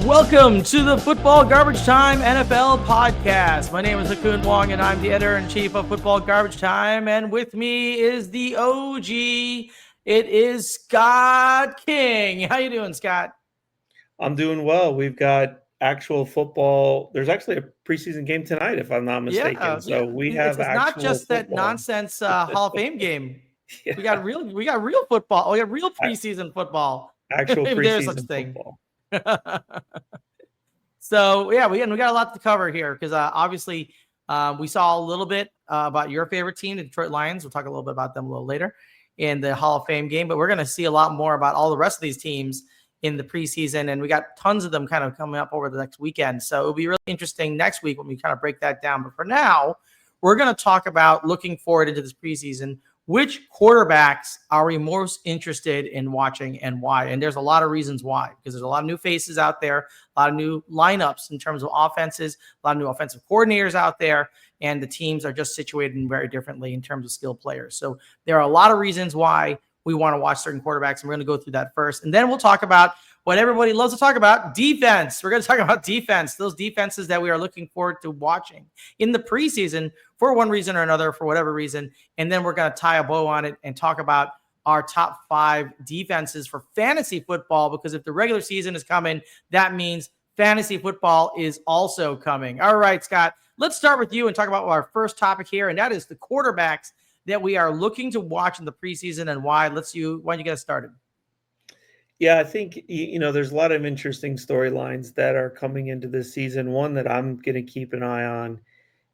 Welcome to the Football Garbage Time NFL podcast. My name is Wong, and I'm the editor-in-chief of Football Garbage Time. And with me is the OG. It is Scott King. How you doing, Scott? I'm doing well. We've got actual football. There's actually a preseason game tonight, if I'm not mistaken. We have it's not just football. that nonsense Hall of Fame game. Yeah. We got real football. We got real preseason football. Actual If there's such preseason thing. football. So yeah, we got a lot to cover here because obviously we saw a little bit about your favorite team, the Detroit Lions. We'll talk a little bit about them a little later in the Hall of Fame game, but we're going to see a lot more about all the rest of these teams in the preseason, and we got tons of them kind of coming up over the next weekend. So it'll be really interesting next week when we kind of break that down. But for now, we're going to talk about looking forward into this preseason. Which quarterbacks are we most interested in watching and why? And there's a lot of reasons why, because there's a lot of new faces out there, a lot of new lineups in terms of offenses, a lot of new offensive coordinators out there, and the teams are just situated very differently in terms of skilled players. So there are a lot of reasons why we want to watch certain quarterbacks, and we're going to go through that first. And then we'll talk about what everybody loves to talk about, defense. We're going to talk about defense, those defenses that we are looking forward to watching in the preseason for one reason or another, for whatever reason. And then we're going to tie a bow on it and talk about our top 5 defenses for fantasy football, because if the regular season is coming, that means fantasy football is also coming. All right, Scott, let's start with you and talk about our first topic here, and that is the quarterbacks that we are looking to watch in the preseason and why. Why don't you get us started? Yeah, I think, there's a lot of interesting storylines that are coming into this season. One that I'm going to keep an eye on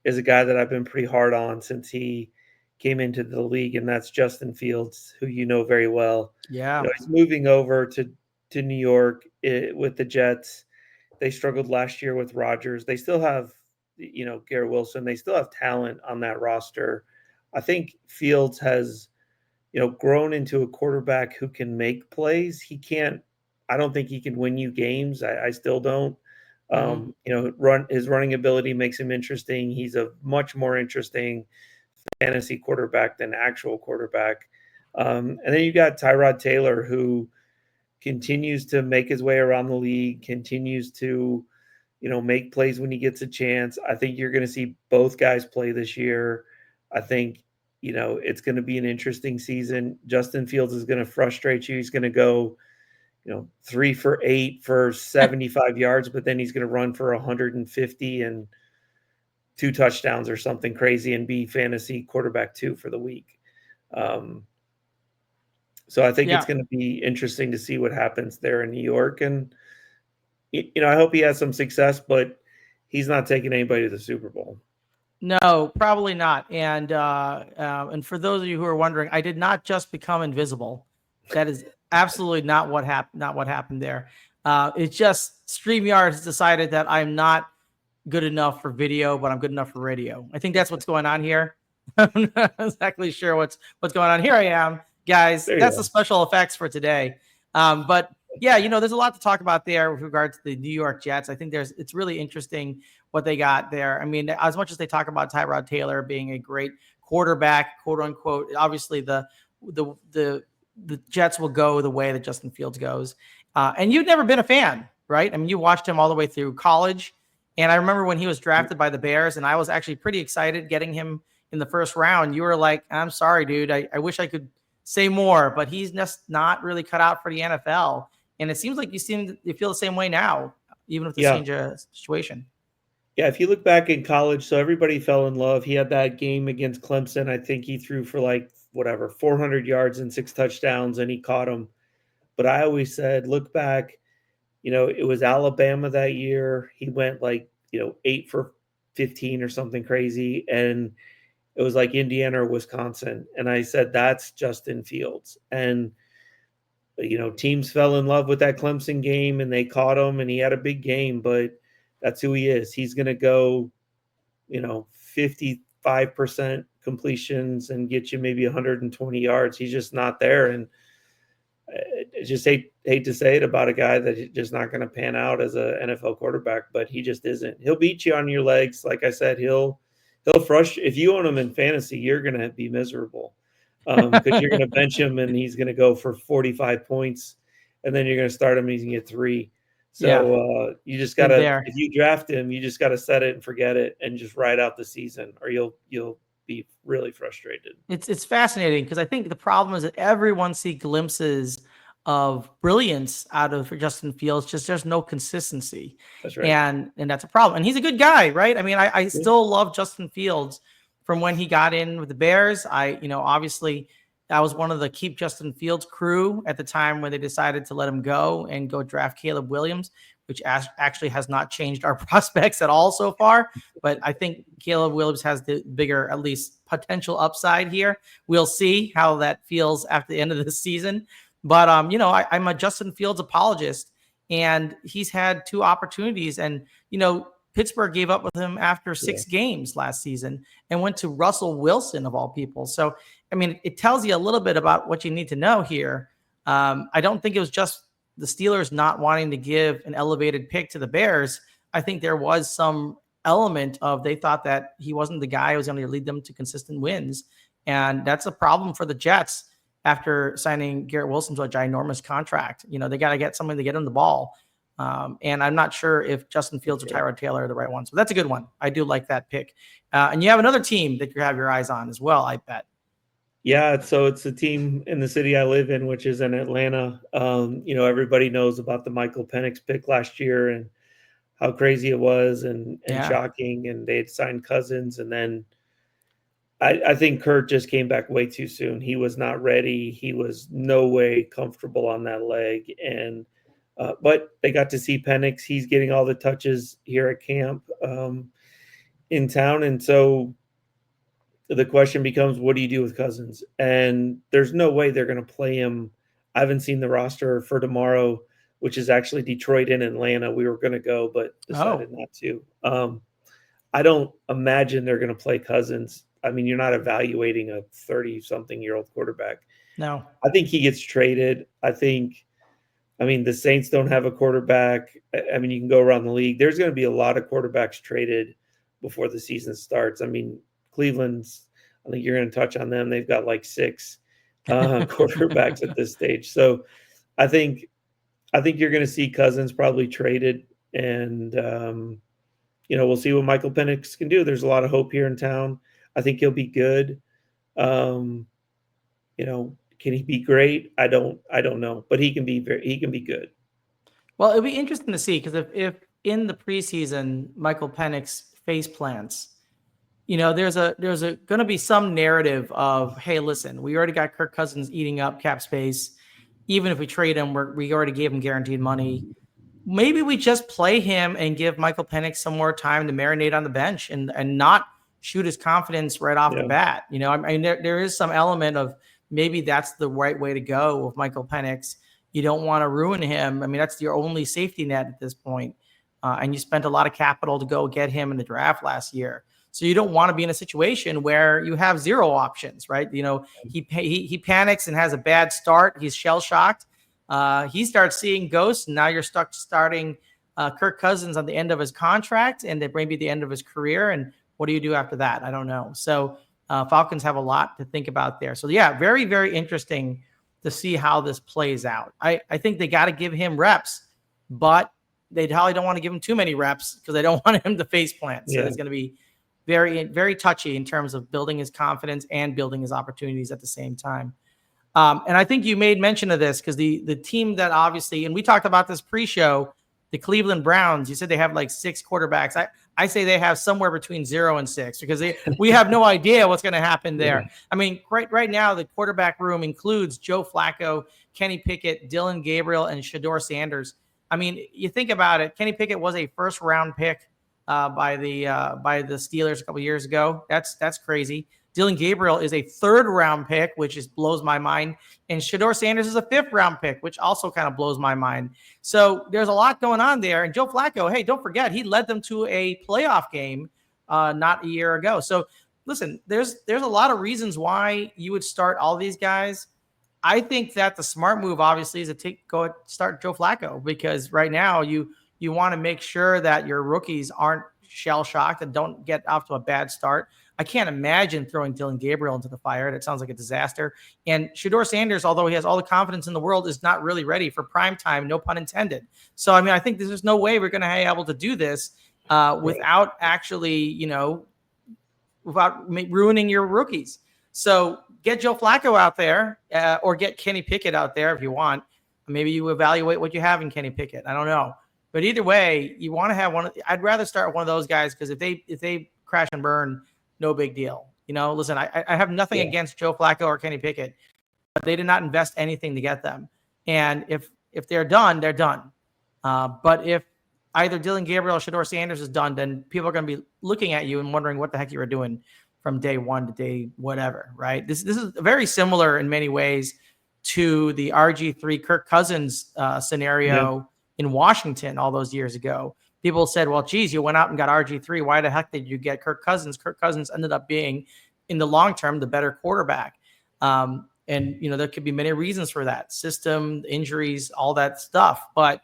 is a guy that I've been pretty hard on since he came into the league, and that's Justin Fields, who you know very well. Yeah. He's moving over to New York with the Jets. They struggled last year with Rodgers. They still have, Garrett Wilson. They still have talent on that roster. I think Fields has grown into a quarterback who can make plays. I don't think he can win you games. I still don't. His running ability makes him interesting. He's a much more interesting fantasy quarterback than actual quarterback. And then you got Tyrod Taylor, who continues to make his way around the league, continues to, make plays when he gets a chance. I think you're going to see both guys play this year. I think, it's going to be an interesting season. Justin Fields is going to frustrate you. He's going to go, 3 for 8 for 75 yards, but then he's going to run for 150 and 2 touchdowns or something crazy and be fantasy quarterback 2 for the week. So I think it's going to be interesting to see what happens there in New York. And, I hope he has some success, but he's not taking anybody to the Super Bowl. No, probably not. And for those of you who are wondering, I did not just become invisible. That is absolutely not what happened. Not what happened there. It's just StreamYard has decided that I'm not good enough for video, but I'm good enough for radio. I think that's what's going on here. I'm not exactly sure what's going on. Here I am, guys. That's the special effects for today. But yeah, there's a lot to talk about there with regard to the New York Jets. I think it's really interesting what they got there. I mean, as much as they talk about Tyrod Taylor being a great quarterback, quote unquote, obviously the Jets will go the way that Justin Fields goes. And you've never been a fan, right? I mean, you watched him all the way through college. And I remember when he was drafted by the Bears, and I was actually pretty excited getting him in the first round. You were like, I'm sorry, dude. I wish I could say more, but he's just not really cut out for the NFL. And it seems like you feel the same way now, even with the change of situation. Yeah, if you look back in college, so everybody fell in love. He had that game against Clemson. I think he threw for 400 yards and 6 touchdowns, and he caught them. But I always said, look back, it was Alabama that year. He went 8 for 15 or something crazy. And it was like Indiana or Wisconsin. And I said, that's Justin Fields. And teams fell in love with that Clemson game, and they caught him, and he had a big game, but that's who he is. He's going to go, 55% completions and get you maybe 120 yards. He's just not there. And I just hate to say it about a guy that's just not going to pan out as an NFL quarterback, but he just isn't. He'll beat you on your legs. Like I said, he'll frustrate. If you own him in fantasy, you're going to be miserable. Because you're going to bench him and he's going to go for 45 points, and then you're going to start him and he's going to get 3. Yeah. So you just Been gotta, there. if you draft him, you just gotta set it and forget it and just ride out the season, or you'll be really frustrated. It's fascinating because I think the problem is that everyone see glimpses of brilliance out of Justin Fields. Just there's no consistency, That's right. and that's a problem. And he's a good guy, right? I mean, I Yeah. still love Justin Fields from when he got in with the Bears. Obviously, I was one of the keep Justin Fields crew at the time when they decided to let him go and go draft Caleb Williams, which actually has not changed our prospects at all so far. But I think Caleb Williams has the bigger, at least potential upside here. We'll see how that feels after the end of the season. But I'm a Justin Fields apologist, and he's had 2 opportunities, and Pittsburgh gave up with him after 6 games last season and went to Russell Wilson of all people. So I mean, it tells you a little bit about what you need to know here. I don't think it was just the Steelers not wanting to give an elevated pick to the Bears. I think there was some element of they thought that he wasn't the guy who was going to lead them to consistent wins. And that's a problem for the Jets after signing Garrett Wilson to a ginormous contract. They got to get someone to get him the ball. And I'm not sure if Justin Fields or Tyrod Taylor are the right ones. So that's a good one. I do like that pick. And you have another team that you have your eyes on as well, I bet. Yeah, so it's a team in the city I live in, which is in Atlanta. Everybody knows about the Michael Penix pick last year and how crazy it was and shocking. And they had signed Cousins, and then I think Kurt just came back way too soon. He was not ready. He was no way comfortable on that leg. And but they got to see Penix. He's getting all the touches here at camp in town, and so the question becomes, what do you do with Cousins? And there's no way they're going to play him. I haven't seen the roster for tomorrow, which is actually Detroit and Atlanta. We were going to go, but decided not to. I don't imagine they're going to play Cousins. I mean, you're not evaluating a 30-something-year-old quarterback. No. I think he gets traded. The Saints don't have a quarterback. I mean, you can go around the league. There's going to be a lot of quarterbacks traded before the season starts. I mean, Cleveland's, I think you're going to touch on them. They've got like 6 quarterbacks at this stage. So I think you're going to see Cousins probably traded, and we'll see what Michael Penix can do. There's a lot of hope here in town. I think he'll be good. Can he be great? I don't know, but he can be good. Well, it'll be interesting to see, because if in the preseason Michael Penix face plants, there's going to be some narrative of, hey, listen, we already got Kirk Cousins eating up cap space. Even if we trade him, we already gave him guaranteed money. Maybe we just play him and give Michael Penix some more time to marinate on the bench and not shoot his confidence right off the bat. There is some element of maybe that's the right way to go with Michael Penix. You don't want to ruin him. I mean, that's your only safety net at this point. And you spent a lot of capital to go get him in the draft last year. So you don't want to be in a situation where you have 0 options, right? He panics and has a bad start. He's shell shocked. He starts seeing ghosts, and now you're stuck starting Kirk Cousins on the end of his contract and maybe the end of his career. And what do you do after that? I don't know. So Falcons have a lot to think about there. So yeah, very, very interesting to see how this plays out. I think they got to give him reps, but they probably don't want to give him too many reps because they don't want him to face plant. So it's going to be very, very touchy in terms of building his confidence and building his opportunities at the same time. And I think you made mention of this because the team that obviously, and we talked about this pre-show, the Cleveland Browns, you said they have like 6 quarterbacks. I say they have somewhere between 0 and 6 because we have no idea what's going to happen there. Yeah. I mean, right now, the quarterback room includes Joe Flacco, Kenny Pickett, Dylan Gabriel, and Shedeur Sanders. I mean, you think about it, Kenny Pickett was a first-round pick by the Steelers a couple years ago. That's crazy. Dylan Gabriel is a 3rd-round pick, which blows my mind. And Shedeur Sanders is a 5th-round pick, which also kind of blows my mind. So there's a lot going on there. And Joe Flacco, hey, don't forget, he led them to a playoff game not a year ago. So listen, there's a lot of reasons why you would start all these guys. I think that the smart move, obviously, is to go start Joe Flacco, because right now you want to make sure that your rookies aren't shell-shocked and don't get off to a bad start. I can't imagine throwing Dylan Gabriel into the fire. That sounds like a disaster. And Shedeur Sanders, although he has all the confidence in the world, is not really ready for prime time, no pun intended. So, I mean, I think there's no way we're going to be able to do this without actually, without ruining your rookies. So get Joe Flacco out there or get Kenny Pickett out there if you want. Maybe you evaluate what you have in Kenny Pickett. I don't know. But either way, you want to have one. I'd rather start with one of those guys because if they crash and burn, no big deal. Listen, I have nothing against Joe Flacco or Kenny Pickett, but they did not invest anything to get them. And if they're done, they're done. But if either Dylan Gabriel or Shedeur Sanders is done, then people are going to be looking at you and wondering what the heck you were doing from day one to day whatever, right? This is very similar in many ways to the RG3 Kirk Cousins scenario in Washington all those years ago. People said, well, geez, you went out and got RG3. Why the heck did you get Kirk Cousins? Kirk Cousins ended up being, in the long term, the better quarterback. And, there could be many reasons for that. System, injuries, all that stuff. But,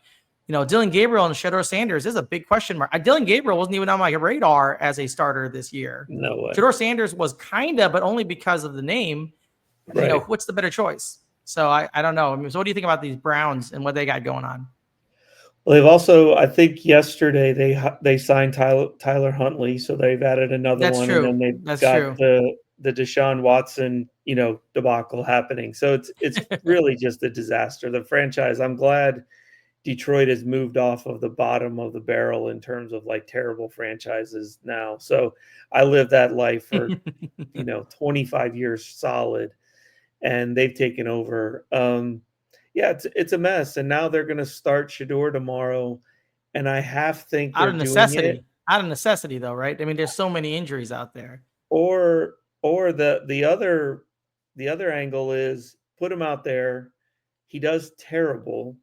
Dylan Gabriel and Shedeur Sanders is a big question mark. Dylan Gabriel wasn't even on my radar as a starter this year. No way. Shedeur Sanders was kind of, but only because of the name. Right. What's the better choice? So I don't know. I mean, so what do you think about these Browns and what they got going on? Well, they've also, I think yesterday they signed Tyler Huntley, so they've added another That's one, true. and then they've That's got true. the Deshaun Watson, debacle happening. So it's really just a disaster. The franchise. I'm glad Detroit has moved off of the bottom of the barrel in terms of like terrible franchises now. So I lived that life for 25 years solid, and they've taken over. It's a mess, and now they're going to start Shedeur tomorrow, and I think they're doing it out of necessity, though, right? I mean, there's so many injuries out there. Or the other angle is put him out there. He does terrible,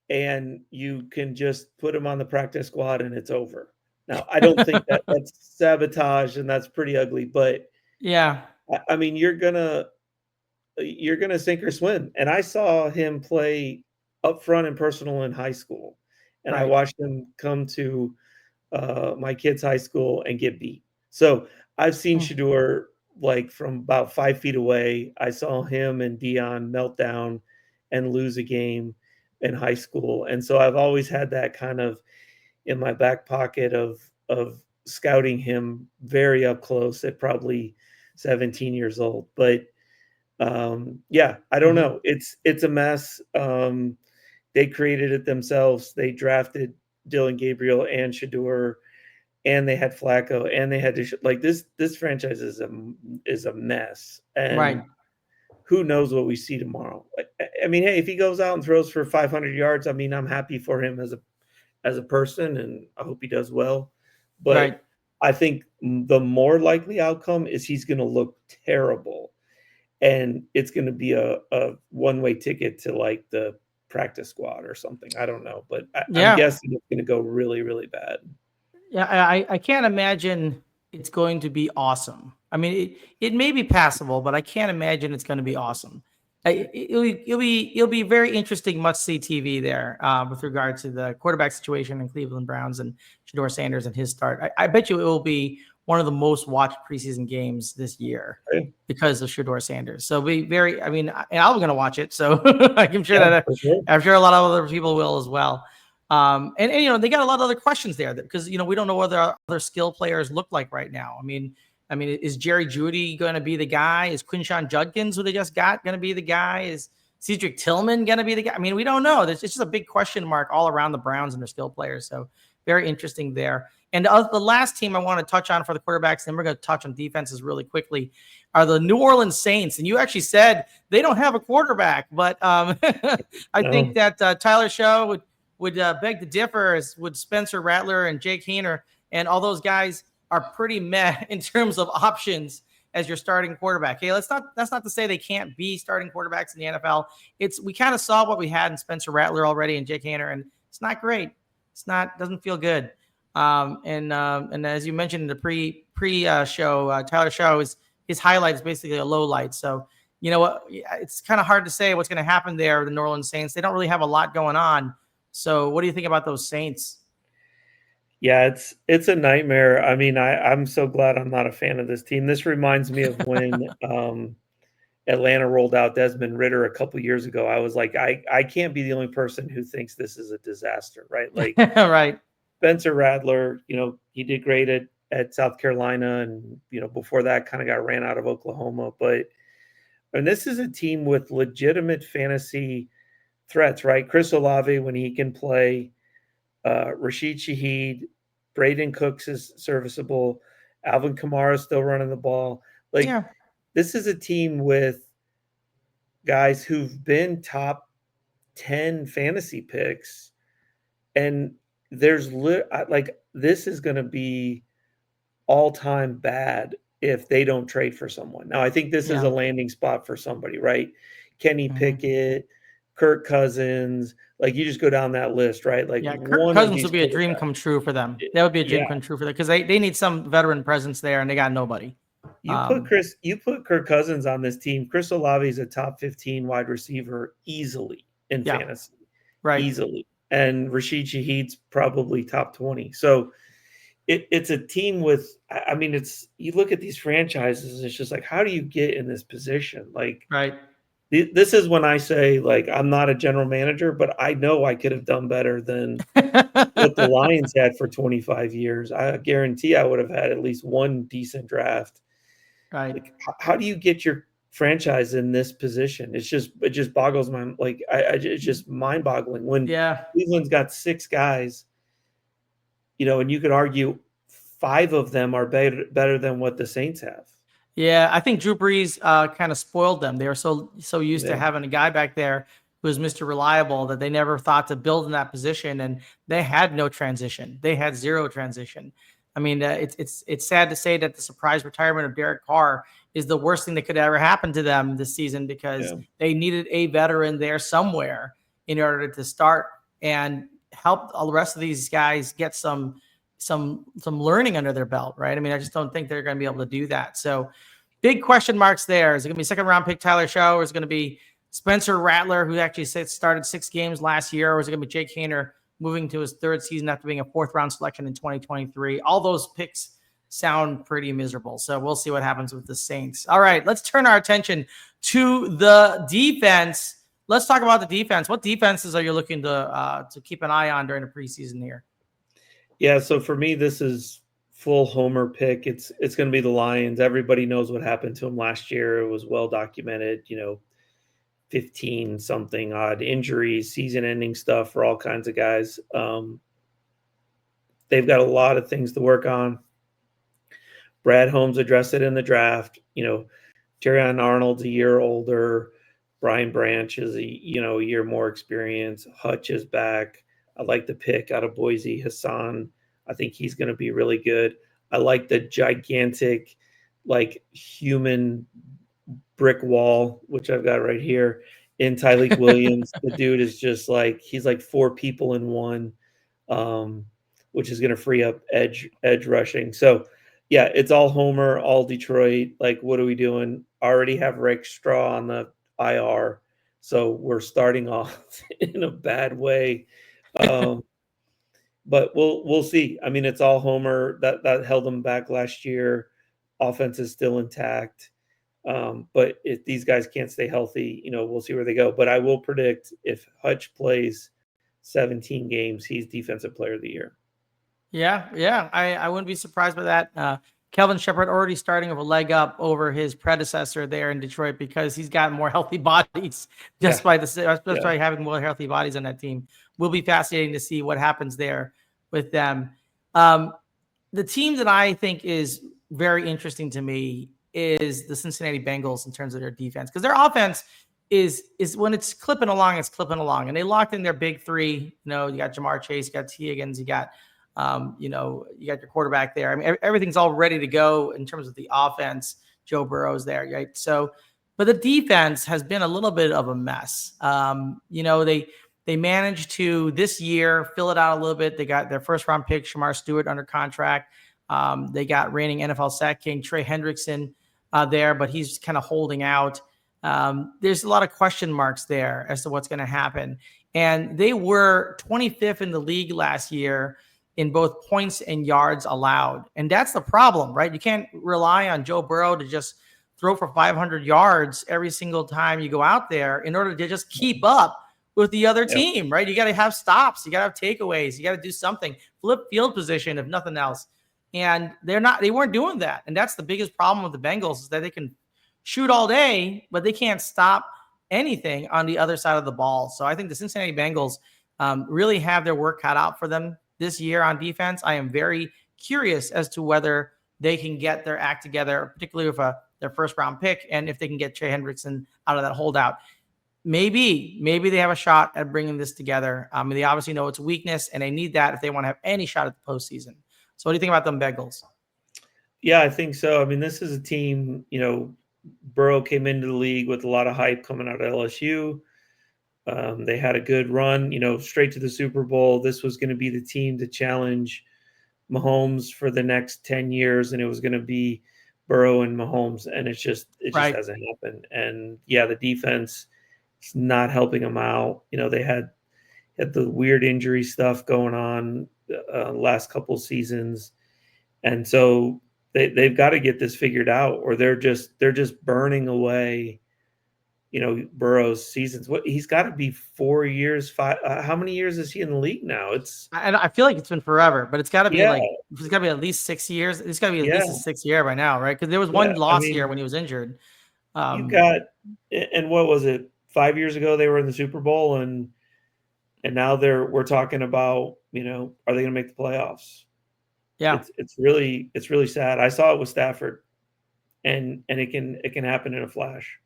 and you can just put him on the practice squad, and it's over. Now, I don't think that's sabotage, and that's pretty ugly. But yeah, I mean, you're gonna sink or swim. And I saw him play up front and personal in high school, and right. I watched him come to my kid's high school and get beat. So I've seen Shedeur like from about 5 feet away. I saw him and Dion melt down and lose a game in high school, and so I've always had that kind of in my back pocket of scouting him very up close at probably 17 years old. But I don't know. It's a mess. They created it themselves. They drafted Dylan Gabriel and Shedeur, and they had Flacco, and they had to like this franchise is a mess. And right. Who knows what we see tomorrow? I mean, hey, if he goes out and throws for 500 yards, I mean, I'm happy for him as a person, and I hope he does well. But right. I think the more likely outcome is he's going to look terrible, and it's going to be a one-way ticket to like the practice squad or something. I don't know, but I'm guessing it's going to go really, really bad. Yeah, I can't imagine it's going to be awesome. I mean, it may be passable, but I can't imagine it's going to be awesome. It'll be very interesting, must-see TV there with regard to the quarterback situation in Cleveland Browns and Shedeur Sanders and his start. I bet you it will be one of the most watched preseason games this year because of Shedeur Sanders. So I'm going to watch it. So I'm sure I'm sure a lot of other people will as well. And they got a lot of other questions there because we don't know what other skill players look like right now. I mean, is Jerry Jeudy going to be the guy? Is Quinshon Judkins, who they just got, going to be the guy? Is Cedric Tillman going to be the guy? I mean, we don't know. It's just a big question mark all around the Browns and their skill players. So very interesting there. And the last team I want to touch on for the quarterbacks, and we're going to touch on defenses really quickly, are the New Orleans Saints. And you actually said they don't have a quarterback, but I think that Tyler Show would beg to differ, as would Spencer Rattler and Jake Haener, and all those guys are pretty meh in terms of options as your starting quarterback. Hey, that's not to say they can't be starting quarterbacks in the NFL. We kind of saw what we had in Spencer Rattler already and Jake Haener, and it's not great. Doesn't feel good. And as you mentioned in the pre-show, Tyler Show his highlight is basically a low light. So you know what? It's kind of hard to say what's going to happen there with the New Orleans Saints. They don't really have a lot going on. So what do you think about those Saints? Yeah, it's a nightmare. I mean, I'm so glad I'm not a fan of this team. This reminds me of when Atlanta rolled out Desmond Ritter a couple years ago. I was like, I can't be the only person who thinks this is a disaster, right? Like Right. Spencer Rattler, he did great at South Carolina, and before that, kind of got ran out of Oklahoma. But and this is a team with legitimate fantasy threats, right? Chris Olave when he can play, Rashid Shaheed, Braden Cooks is serviceable, Alvin Kamara is still running the ball. Like Yeah. this is a team with guys who've been top 10 fantasy picks, and like this is going to be all-time bad if they don't trade for someone. Now, I think this is a Yeah. landing spot for somebody, right? Kenny Mhm. Pickett, Kirk Cousins, like you just go down that list, right? Like Yeah, Kirk one of Cousins these would be a dream quarterbacks. come true for them. That would be a dream Yeah, come true for them because they need some veteran presence there, and they got nobody. Um, you put Kirk Cousins on this team. Chris Olave is a top 15 wide receiver easily in yeah, fantasy, right. easily. And Rashid Shaheed's probably top 20. So it's a team with, I mean, it's, you look at these franchises, it's just like, how do you get in this position? Like, Right. this is when I say, like, I'm not a general manager, but I know I could have done better than what the Lions had for 25 years. I guarantee I would have had at least one decent draft. Right. Like, how do you get your franchise in this position? It just boggles my, like, it's just mind boggling when Yeah. Cleveland's got six guys, and you could argue five of them are better than what the Saints have. Yeah, I think Drew Brees kind of spoiled them. They were so used to Yeah, having a guy back there who was Mr. Reliable that they never thought to build in that position, and they had no transition. They had zero transition. I mean, it's sad to say that the surprise retirement of Derek Carr is the worst thing that could ever happen to them this season because yeah, they needed a veteran there somewhere in order to start and help all the rest of these guys get some learning under their belt, right? I mean, I just don't think they're going to be able to do that. So big question marks there. Is it going to be second round pick Tyler Show, or is it going to be Spencer Rattler, who actually started 6 games last year, or is it going to be Jake Haener moving to his third season after being a fourth round selection in 2023? All those picks sound pretty miserable. So we'll see what happens with the Saints. All right, let's turn our attention to the defense. Let's talk about the defense. What defenses are you looking to keep an eye on during the preseason here? yeah. So for me, this is full homer pick. It's going to be the Lions. Everybody knows what happened to them last year. It was well documented. 15 something odd injuries, season-ending stuff for all kinds of guys. They've got a lot of things to work on. Brad Holmes addressed it in the draft. Terrion Arnold's a year older. Brian Branch is a year more experience. Hutch is back. I like the pick out of Boise, Hassan. I think he's going to be really good. I like the gigantic, like human brick wall, which I've got right here in Tyleik Williams. The dude is just like, he's like 4 people in one, which is going to free up edge rushing. So yeah, it's all Homer, all Detroit. Like, what are we doing? Already have Rick Straw on the IR. So we're starting off in a bad way. Um, but we'll see. I mean, it's all Homer. That held them back last year. Offense is still intact. But if these guys can't stay healthy, we'll see where they go. But I will predict if Hutch plays 17 games, he's Defensive Player of the Year. Yeah. I wouldn't be surprised by that. Kelvin Shepard already starting with a leg up over his predecessor there in Detroit because he's got more healthy bodies Yeah, just yeah, by having more healthy bodies on that team. Will be fascinating to see what happens there with them. Um, the team that I think is very interesting to me is the Cincinnati Bengals in terms of their defense because their offense is when it's clipping along, and they locked in their big three. You got Jamar Chase, you got T. Higgins, you got you got your quarterback there. I mean, everything's all ready to go in terms of the offense. Joe Burrow's there, right? So, but the defense has been a little bit of a mess. They managed to this year fill it out a little bit. They got their first round pick, Shamar Stewart, under contract. They got reigning NFL sack king Trey Hendrickson there, but he's kind of holding out. There's a lot of question marks there as to what's going to happen. And they were 25th in the league last year in both points and yards allowed. And that's the problem, right? You can't rely on Joe Burrow to just throw for 500 yards every single time you go out there in order to just keep up with the other team, right? You got to have stops. You got to have takeaways. You got to do something, flip field position, if nothing else. And they weren't doing that. And that's the biggest problem with the Bengals, is that they can shoot all day, but they can't stop anything on the other side of the ball. So I think the Cincinnati Bengals really have their work cut out for them this year on defense. I am very curious as to whether they can get their act together, particularly with their first round pick, and if they can get Trey Hendrickson out of that holdout. Maybe they have a shot at bringing this together. They obviously know it's a weakness, and they need that if they want to have any shot at the postseason. So what do you think about them Bengals? Yeah, I think so. I mean, this is a team, Burrow came into the league with a lot of hype coming out of LSU. They had a good run, straight to the Super Bowl. This was going to be the team to challenge Mahomes for the next 10 years, and it was going to be Burrow and Mahomes, and it just hasn't happened. And yeah, the defense is not helping them out. They had the weird injury stuff going on last couple seasons, and so they've got to get this figured out, or they're just burning away Burrow's seasons. He's got to be 4 years, five. How many years is he in the league now? I feel like it's been forever, but it's got to be it's got to be at least 6 years. It's got to be at least a 6th year by now, right? Because there was one loss year when he was injured. You got, and what was it? 5 years ago they were in the Super Bowl, and now we're talking about are they going to make the playoffs? Yeah, it's really sad. I saw it with Stafford, and it can happen in a flash.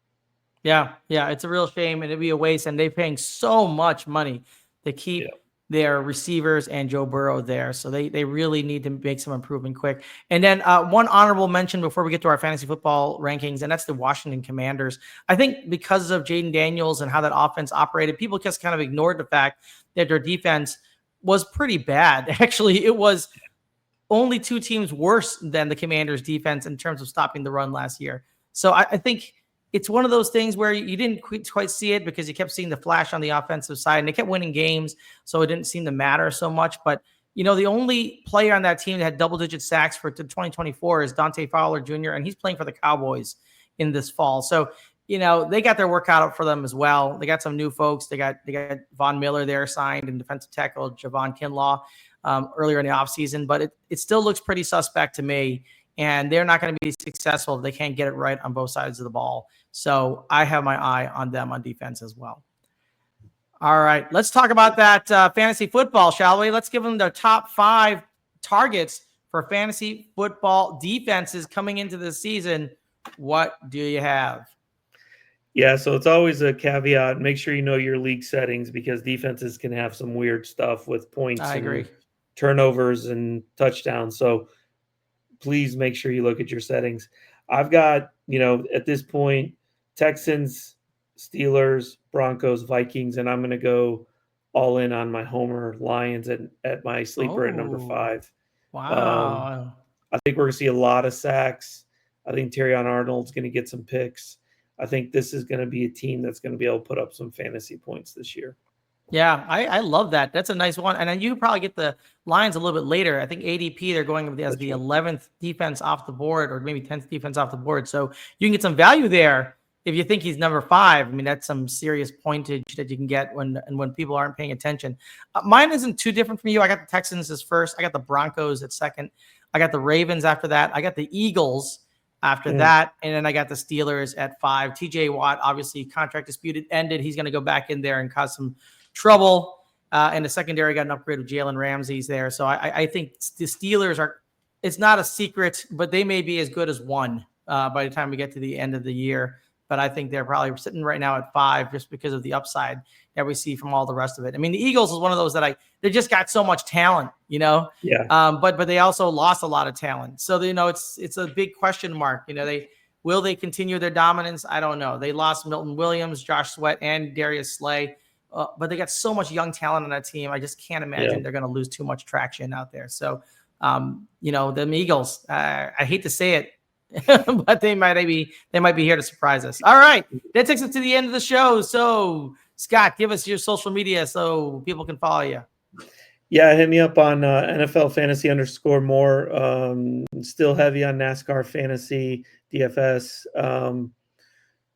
Yeah, it's a real shame, and it'd be a waste. And they're paying so much money to keep their receivers and Joe Burrow there, so they really need to make some improvement quick. And then one honorable mention before we get to our fantasy football rankings, and that's the Washington Commanders. I think because of Jaden Daniels and how that offense operated, people just kind of ignored the fact that their defense was pretty bad. Actually, it was only 2 teams worse than the Commanders' defense in terms of stopping the run last year. So I think it's one of those things where you didn't quite see it because you kept seeing the flash on the offensive side, and they kept winning games, so it didn't seem to matter so much. But, the only player on that team that had double-digit sacks for 2024 is Dante Fowler Jr., and he's playing for the Cowboys in this fall. So, they got their work cut out for them as well. They got some new folks. They got Von Miller there signed, and defensive tackle Javon Kinlaw earlier in the offseason. But it still looks pretty suspect to me, and they're not going to be successful if they can't get it right on both sides of the ball. So I have my eye on them on defense as well. All right, let's talk about that fantasy football, shall we? Let's give them the top 5 targets for fantasy football defenses coming into the season. What do you have? Yeah, so it's always a caveat. Make sure you know your league settings, because defenses can have some weird stuff with points. I agree. Turnovers and touchdowns. So please make sure you look at your settings. I've got, at this point, Texans, Steelers, Broncos, Vikings, and I'm going to go all in on my Homer Lions at my sleeper at number 5. Wow. I think we're going to see a lot of sacks. I think Terrion Arnold's going to get some picks. I think this is going to be a team that's going to be able to put up some fantasy points this year. Yeah, I love that. That's a nice one. And then you probably get the Lions a little bit later. I think ADP, they're going as the 11th defense off the board, or maybe 10th defense off the board. So you can get some value there if you think he's number 5. I mean, that's some serious pointage that you can get when people aren't paying attention. Mine isn't too different from you. I got the Texans as first. I got the Broncos at second. I got the Ravens after that. I got the Eagles after that. And then I got the Steelers at 5. TJ Watt, obviously contract disputed ended. He's going to go back in there and cause some trouble. And the secondary got an upgrade with Jalen Ramsey's there. So I think the Steelers it's not a secret, but they may be as good as 1 by the time we get to the end of the year. But I think they're probably sitting right now at 5 just because of the upside that we see from all the rest of it. I mean, the Eagles is one of those that they just got so much talent, Yeah. But they also lost a lot of talent. So, it's a big question mark. Will they continue their dominance? I don't know. They lost Milton Williams, Josh Sweat, and Darius Slay. But they got so much young talent on that team. I just can't imagine they're going to lose too much traction out there. So, the Eagles, I hate to say it, but they might be here to surprise us. All right. That takes us to the end of the show. So, Scott, give us your social media so people can follow you. Yeah, hit me up on NFL Fantasy _more. Still heavy on NASCAR Fantasy, DFS.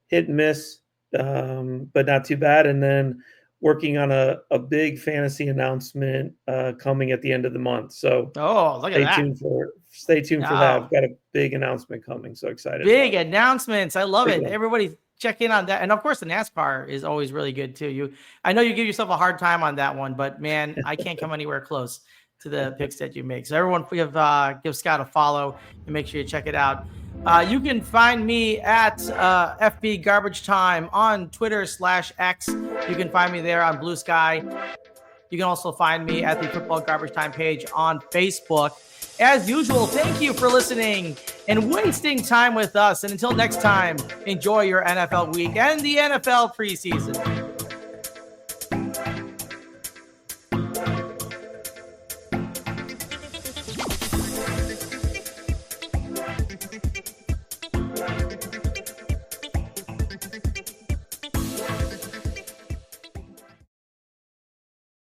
Hit and miss, but not too bad. And then working on a big fantasy announcement coming at the end of the month. So Oh, look at stay that. tuned for that. I've got a big announcement coming. So excited. Big announcements. I love it. One. Everybody check in on that. And of course, the NASCAR is always really good too. I know you give yourself a hard time on that one, but man, I can't come anywhere close to the picks that you make. So everyone give Scott a follow and make sure you check it out. You can find me at FB Garbage Time on Twitter /X. You can find me there on Blue Sky. You can also find me at the Football Garbage Time page on Facebook. As usual, thank you for listening and wasting time with us. And until next time, enjoy your NFL week and the NFL preseason.